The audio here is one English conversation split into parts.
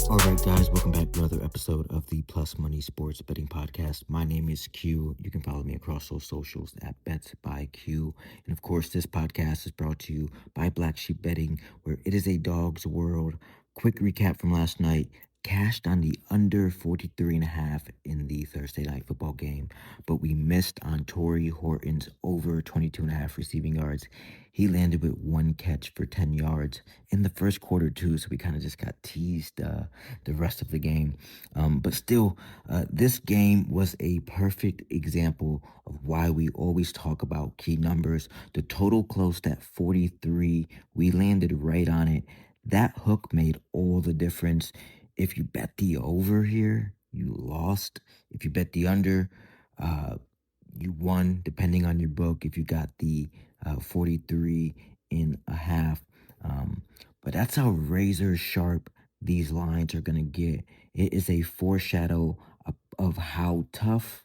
All right, guys, welcome back to another episode of the Plus Money Sports Betting Podcast. My name is Q. You can follow me across those socials at Bets by Q. And of course, this podcast is brought to you by Black Sheep Betting, where it is a dog's world. Quick recap from last night. Cashed on the under 43.5 in the Thursday night football game, but we missed on Torrey Horton's over 22.5 receiving yards. He landed with one catch for 10 yards in the first quarter, too, so we kind of just got teased the rest of the game. But still, this game was a perfect example of why we always talk about key numbers. The total closed at 43. We landed right on it. That hook made all the difference. If you bet the over here, you lost. If you bet the under, you won, depending on your book, if you got the 43.5. But that's how razor sharp these lines are going to get. It is a foreshadow of how tough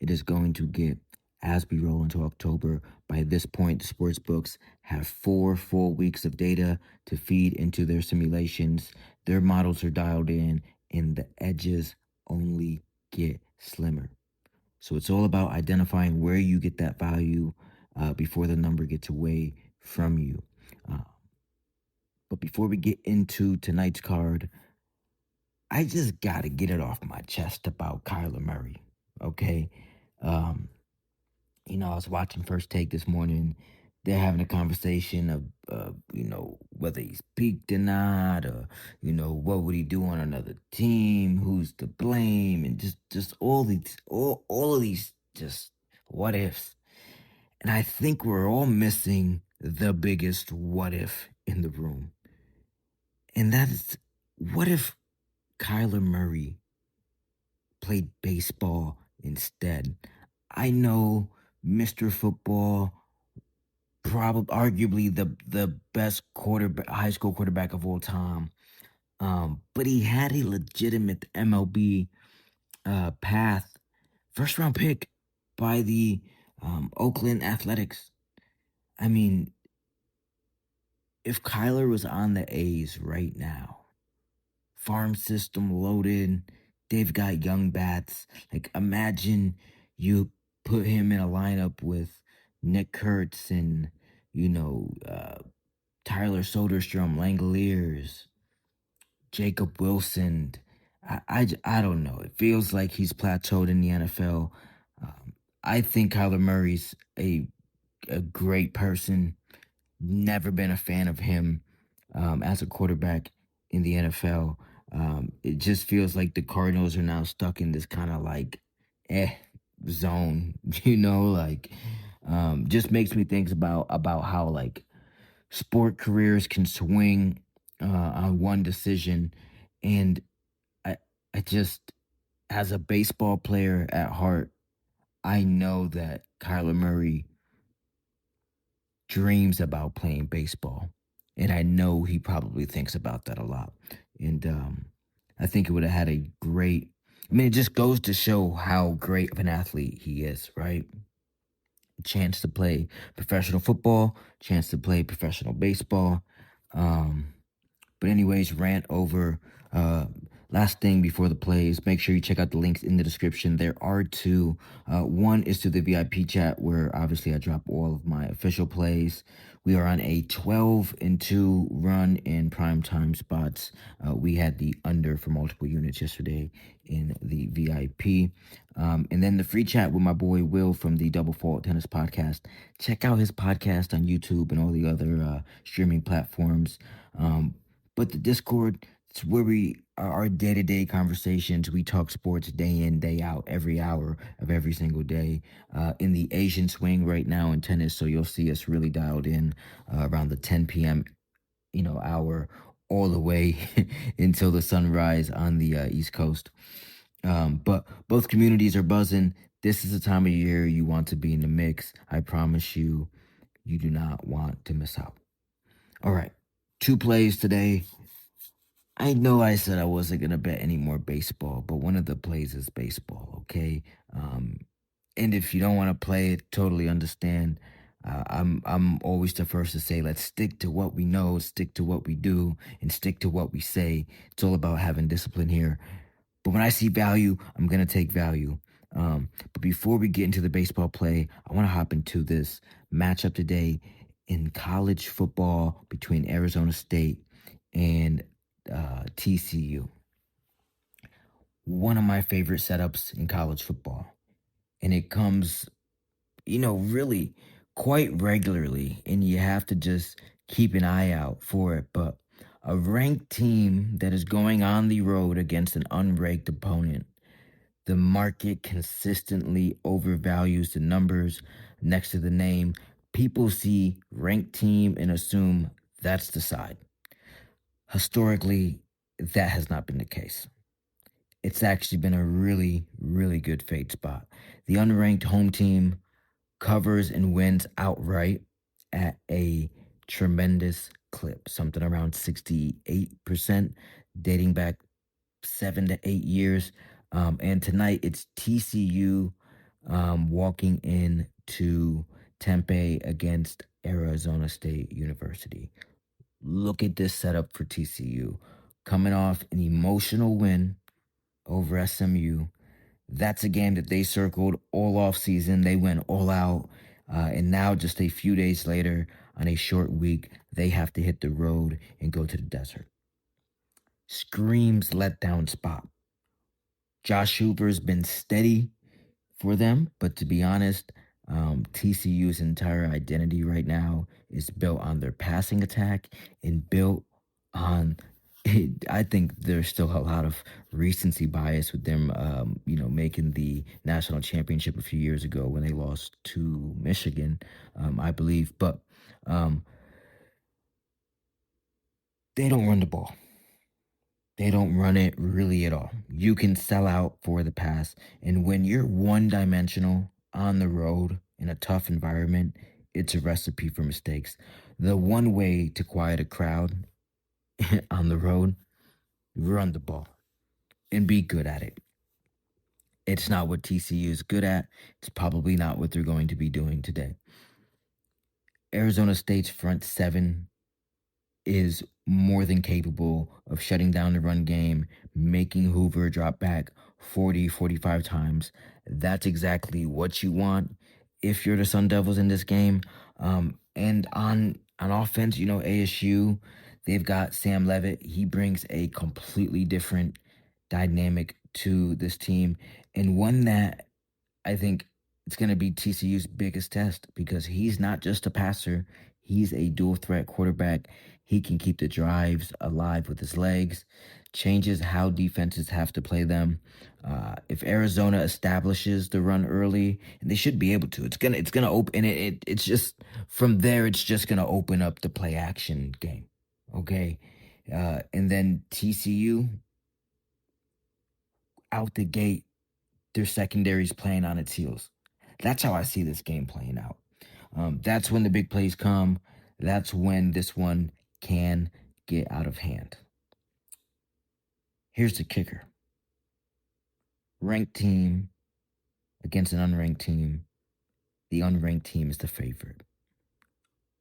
it is going to get as we roll into October. By this point, the sports books have 4 full weeks of data to feed into their simulations. Their models are dialed in, and the edges only get slimmer. So it's all about identifying where you get that value before the number gets away from you. But before we get into tonight's card, I just got to get it off my chest about Kyler Murray, okay? I was watching First Take this morning. They're having a conversation of whether he's peaked or not, or, what would he do on another team, who's to blame, and just all of these just what ifs. And I think we're all missing the biggest what if in the room. And that is, what if Kyler Murray played baseball instead? I know Mr. Football, arguably the best high school quarterback of all time, but he had a legitimate MLB path. First round pick by the Oakland Athletics. I mean, if Kyler was on the A's right now, farm system loaded, they've got young bats. Like, imagine you put him in a lineup with Nick Kurtz and, Tyler Soderstrom, Langoliers, Jacob Wilson. I don't know. It feels like he's plateaued in the NFL. I think Kyler Murray's a great person. Never been a fan of him as a quarterback in the NFL. It just feels like the Cardinals are now stuck in this kind of like zone, just makes me think about how like sport careers can swing on one decision. And I just, as a baseball player at heart, I know that Kyler Murray dreams about playing baseball. And I know he probably thinks about that a lot. And I think it would have had it just goes to show how great of an athlete he is, right? Chance to play professional football, chance to play professional baseball. But anyways, rant over. Last thing before the plays, make sure you check out the links in the description. There are 2. One is to the VIP chat, where obviously I drop all of my official plays. We are on a 12-2 run in primetime spots. We had the under for multiple units yesterday in the VIP. And then the free chat with my boy Will from the Double Fault Tennis Podcast. Check out his podcast on YouTube and all the other streaming platforms. But the Discord, it's where we our day-to-day conversations. We talk sports day in, day out, every hour of every single day. In the Asian swing right now in tennis, so you'll see us really dialed in around the 10 p.m. hour, all the way until the sunrise on the East Coast. But both communities are buzzing. This is the time of year you want to be in the mix. I promise you, you do not want to miss out. All right. 2 plays today. I know I said I wasn't going to bet any more baseball, but one of the plays is baseball, okay? And if you don't want to play it, totally understand. I'm always the first to say, let's stick to what we know, stick to what we do, and stick to what we say. It's all about having discipline here. But when I see value, I'm gonna take value. But before we get into the baseball play, I want to hop into this matchup today in college football between Arizona State and TCU. One of my favorite setups in college football, and it comes, really quite regularly, and you have to just keep an eye out for it. But a ranked team that is going on the road against an unranked opponent, the market consistently overvalues the numbers next to the name. People see ranked team and assume that's the side. Historically, that has not been the case. It's actually been a really, really good fade spot. The unranked home team covers and wins outright at a tremendous clip, something around 68%, dating back 7 to 8 years. And tonight it's TCU walking into Tempe against Arizona State University. Look at this setup for TCU. Coming off an emotional win over SMU. That's a game that they circled all off season. They went all out. And now, just a few days later, on a short week, they have to hit the road and go to the desert. Screams letdown spot. Josh Hoover's been steady for them, but to be honest, TCU's entire identity right now is built on their passing attack and built on. I think there's still a lot of recency bias with them, making the national championship a few years ago when they lost to Michigan, I believe. But they don't run the ball. They don't run it really at all. You can sell out for the pass. And when you're one dimensional on the road in a tough environment, it's a recipe for mistakes. The one way to quiet a crowd on the road, run the ball and be good at it. It's not what TCU is good at. It's probably not what they're going to be doing today. Arizona State's front seven is more than capable of shutting down the run game, making Hoover drop back 40, 45 times. That's exactly what you want if you're the Sun Devils in this game. And on offense, ASU, they've got Sam Levitt. He brings a completely different dynamic to this team, and one that I think it's going to be TCU's biggest test because he's not just a passer. He's a dual threat quarterback. He can keep the drives alive with his legs, changes how defenses have to play them. If Arizona establishes the run early, and they should be able to, it's gonna open it's just from there. It's just gonna open up the play action game. Okay, and then TCU out the gate, their secondary's playing on its heels. That's how I see this game playing out. That's when the big plays come. That's when this one can get out of hand. Here's the kicker. Ranked team against an unranked team. The unranked team is the favorite.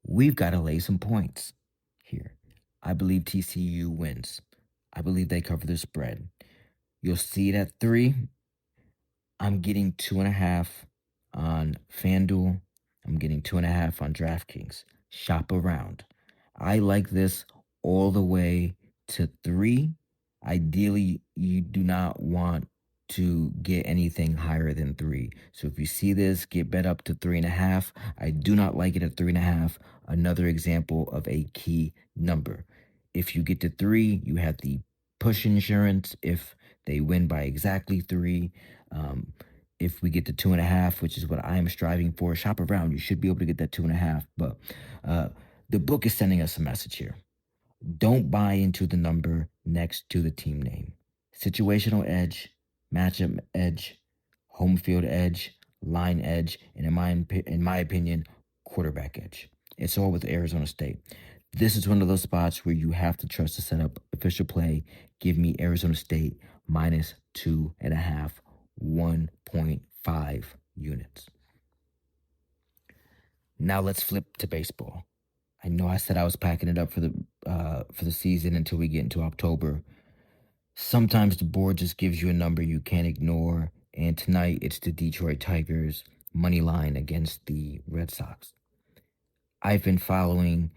We've got to lay some points here. I believe TCU wins. I believe they cover the spread. You'll see it at 3. I'm getting 2.5 on FanDuel. I'm getting 2.5 on DraftKings. Shop around. I like this all the way to 3. Ideally, you do not want to get anything higher than 3. So if you see this, get bet up to 3.5. I do not like it at 3.5. Another example of a key number. If you get to 3, you have the push insurance if they win by exactly 3. If we get to 2.5, which is what I am striving for, shop around. You should be able to get that 2.5. But the book is sending us a message here. Don't buy into the number next to the team name. Situational edge, matchup edge, home field edge, line edge, and in my opinion, quarterback edge. It's all with Arizona State. This is one of those spots where you have to trust the setup. Official play, give me Arizona State minus 2.5, 1.5 units. Now let's flip to baseball. I know I said I was packing it up for the season until we get into October. Sometimes the board just gives you a number you can't ignore, and tonight it's the Detroit Tigers money line against the Red Sox. I've been following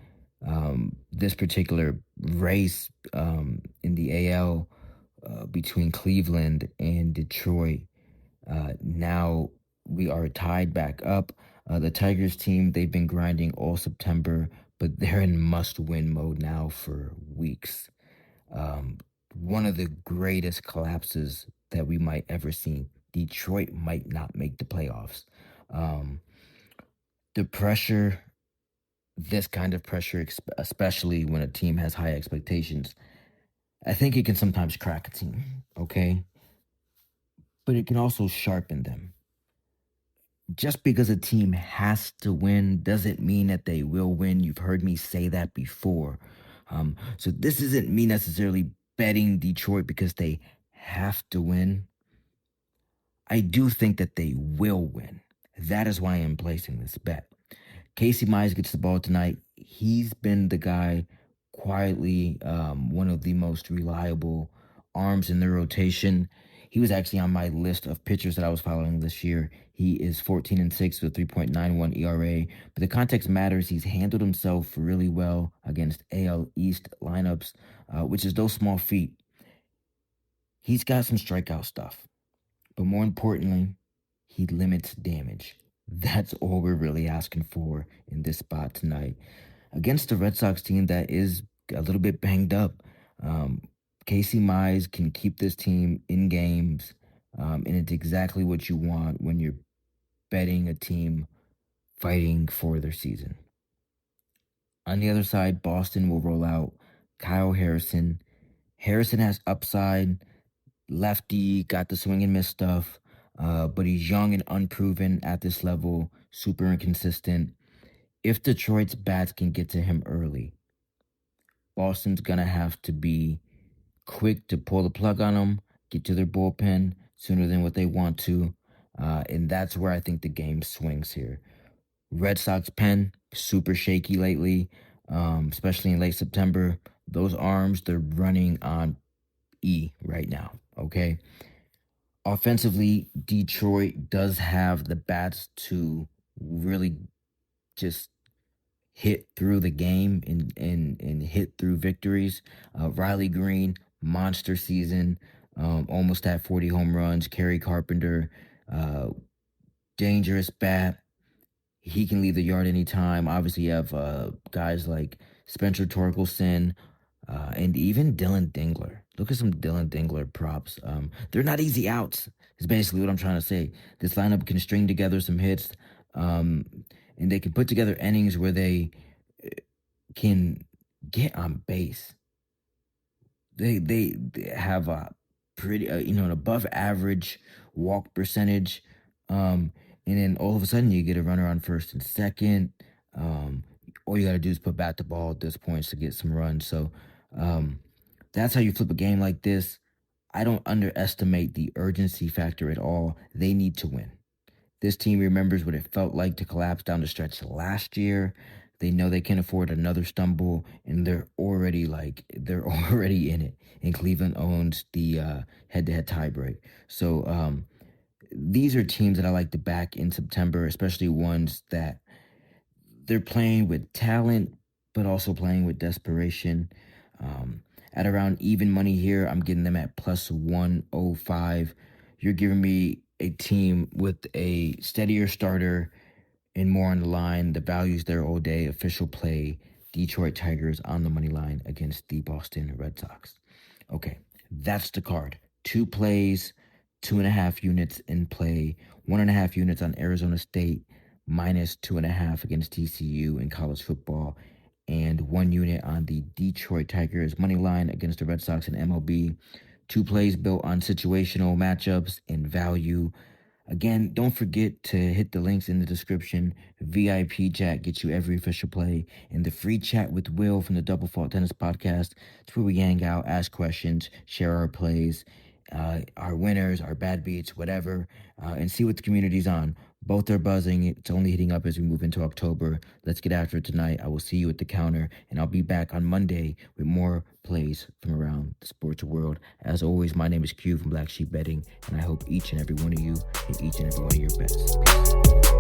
this particular race in the AL between Cleveland and Detroit. Now we are tied back up. The Tigers team, they've been grinding all September, but they're in must-win mode now for weeks. One of the greatest collapses that we might ever see. Detroit might not make the playoffs. Um, the pressure, this kind of pressure, especially when a team has high expectations, I think it can sometimes crack a team, okay? But it can also sharpen them. Just because a team has to win doesn't mean that they will win. You've heard me say that before. So this isn't me necessarily betting Detroit because they have to win. I do think that they will win. That is why I'm placing this bet. Casey Mize gets the ball tonight. He's been the guy quietly, one of the most reliable arms in the rotation. He was actually on my list of pitchers that I was following this year. He is 14-6 with 3.91 ERA. But the context matters. He's handled himself really well against AL East lineups, which is no small feat. He's got some strikeout stuff. But more importantly, he limits damage. That's all we're really asking for in this spot tonight. Against the Red Sox team that is a little bit banged up, Casey Mize can keep this team in games, and it's exactly what you want when you're betting a team fighting for their season. On the other side, Boston will roll out Kyle Harrison. Harrison has upside, lefty, got the swing and miss stuff, but he's young and unproven at this level, super inconsistent. If Detroit's bats can get to him early, Boston's going to have to be quick to pull the plug on him, get to their bullpen sooner than what they want to, and that's where I think the game swings here. Red Sox pen, super shaky lately, especially in late September. Those arms, they're running on E right now, okay? Offensively, Detroit does have the bats to really just hit through the game and hit through victories. Riley Green, monster season, almost at 40 home runs. Kerry Carpenter, dangerous bat. He can leave the yard anytime. Obviously, you have guys like Spencer Torkelson, and even Dylan Dingler. Look at some Dylan Dingler props. They're not easy outs, is basically what I'm trying to say. This lineup can string together some hits, and they can put together innings where they can get on base. They have a pretty, an above average walk percentage. And then all of a sudden you get a runner on first and second. All you got to do is put bat to ball at this point to get some runs. So that's how you flip a game like this. I don't underestimate the urgency factor at all. They need to win. This team remembers what it felt like to collapse down the stretch last year. They know they can't afford another stumble, and they're already in it. And Cleveland owns the head-to-head tiebreak. So these are teams that I like to back in September, especially ones that they're playing with talent, but also playing with desperation. At around even money here, I'm getting them at plus 105. You're giving me a team with a steadier starter and more on the line. The value's there all day. Official play, Detroit Tigers on the money line against the Boston Red Sox. Okay, that's the card. 2 plays, 2.5 units in play, 1.5 units on Arizona State, minus 2.5 against TCU in college football, and 1 unit on the Detroit Tigers money line against the Red Sox in MLB. 2 plays built on situational matchups and value. Again, don't forget to hit the links in the description. VIP chat gets you every official play, and the free chat with Will from the Double Fault Tennis Podcast. It's where we hang out, ask questions, share our plays, our winners, our bad beats, whatever, and see what the community's on. Both are buzzing. It's only heating up as we move into October. Let's get after it tonight. I will see you at the counter, and I'll be back on Monday with more plays from around the sports world. As always, my name is Q from Black Sheep Betting, and I hope each and every one of you hit each and every one of your bets. Peace.